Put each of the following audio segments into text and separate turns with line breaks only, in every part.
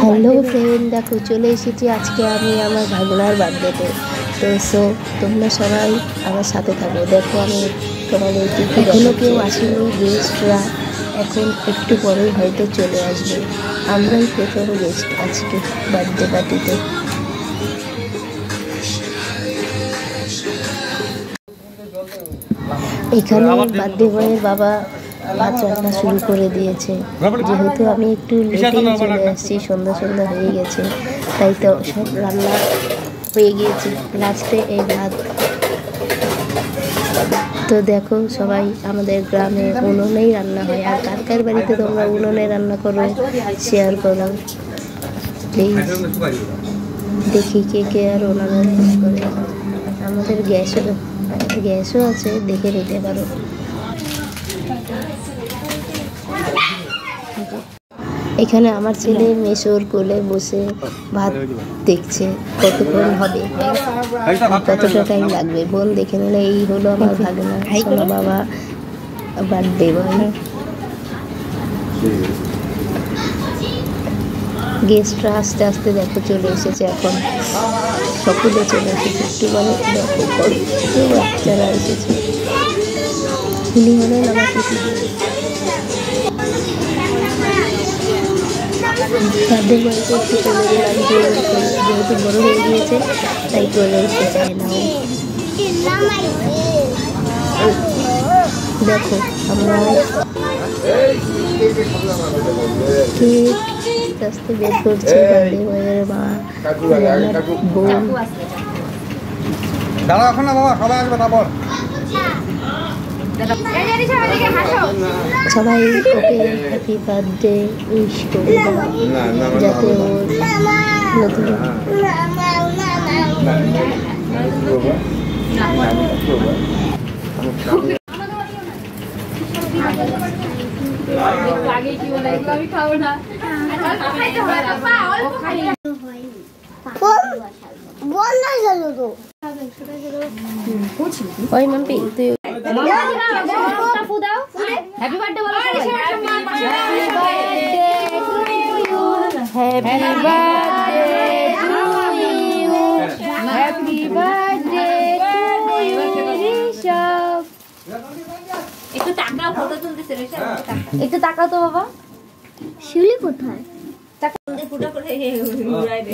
Hello friend, দেখো চলে এসেছি আজকে আমি আমার ভাগনার বার্থডেতে। তো তোমরা সবাই আমার সাথে থাকো। দেখো আমি তোমাদের এখনও কেউ আসেনি, গেস্টরা এখন একটু পরেই হয়তো চলে আসবে। আমরাই প্রথম গেস্ট আজকে বার্থডে পার্টিতে। এখানে বার্থডে বয়ের বাবা ভাত রান্না শুরু করে দিয়েছে। যেহেতু আমি একটু লেটেই চলে আসছি, সন্ধ্যা হয়ে গেছে, তাই তো সব রান্না হয়ে গিয়েছে। লাস্টে এই ভাত। তো দেখো সবাই আমাদের গ্রামে উনুনেই রান্না হয়। আর কার কার বাড়িতে তোমরা উনুনে রান্না করো শেয়ার করো প্লিজ। দেখি কে কে আর উনুনে রান্না করে। আমাদের গ্যাসও আছে, দেখে নিতে পারো। এখানে আমার ছেলে মেসোর কোলে বসে ভাত দেখছে কতক্ষণ হবে, কতটা টাইম লাগবে। বোন দেখে নিলে এই হলো আমার ভাগনা সোনা বাবা বার্থডে বয়। গেস্টরা আস্তে আস্তে দেখো চলে এসেছে। এখন সকলে চলে এসেছে। একটু মানে দেখো কত বাচ্চারা এসেছে। উনি হলেন আমার পিসি। বার্থডে বয়কে একটু চলে গেলাম, যেহেতু বড় হয়ে গিয়েছে তাই চলে উঠতে চায় না। দেখো আমরা কেক আস্তে আস্তে বের করছে বার্থডে বয়ের মা, বোন। সবাই ওকে হ্যাপি বার্থডে উইশ করে দাও, যাতে ওর নতুন ওই মাম্পি তুই হ্যাপি বার্থডে বলো। Happy birthday to you, happy birthday to you Rishabh. একটু তাকাও, ফটো তুলতেছে ঋষভ, একটু তাকাও তো বাবা। শিউলি কোথায়? তাকাও ফটো করে ঘুরাই দে।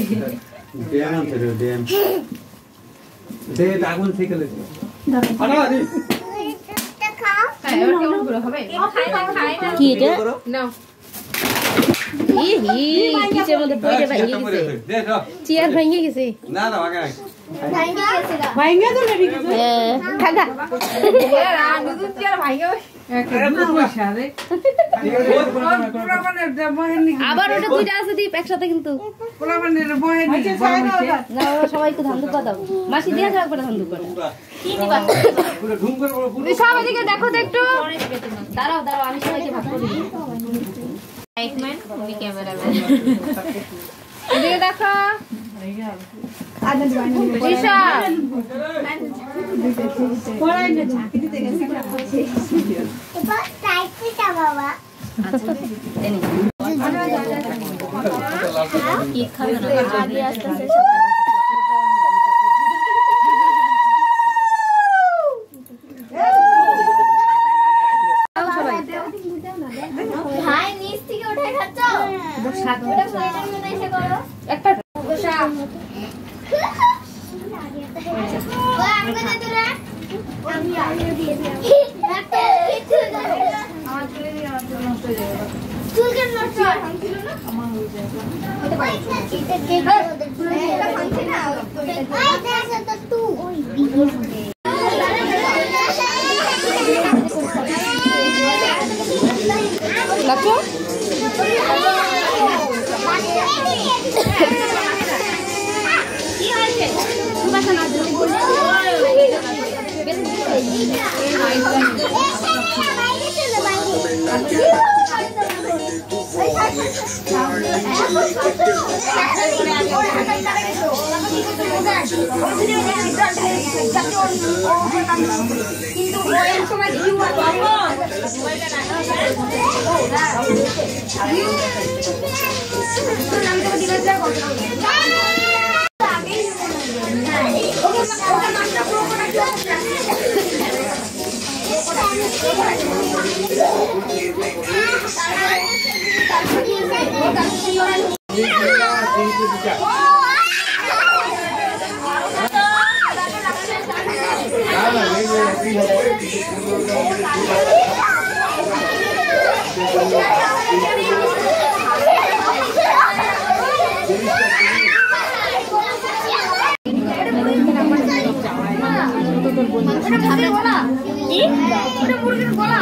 দেন আনতে দেন দে আগুন থেকে লে আনা দি এটা খাও। হ্যাঁ এবার কেমন করে হবে? খাই না কি এটা নাও। কিসের মধ্যে পড়ে ভেঙে গেছে, চেয়ার ভেঙে গেছে। না না ভাঙে তো নেবি কিছু খাগা আর নতুন চেয়ার ভাঙে আবার ওটা দুইটা আছে দীপ একসাথে, কিন্তু সবাই একটু ধান দুপা দাও। মাসি দিয়ে একবার ধান দুপা সব এদিকে দেখো তো একটু। দাঁড়াও আমি সবাইকে ভাগ করে দিই। এদিকে দেখো ভাই নিচ থেকে উঠে খাচ্ছ একটা মুরগির গলা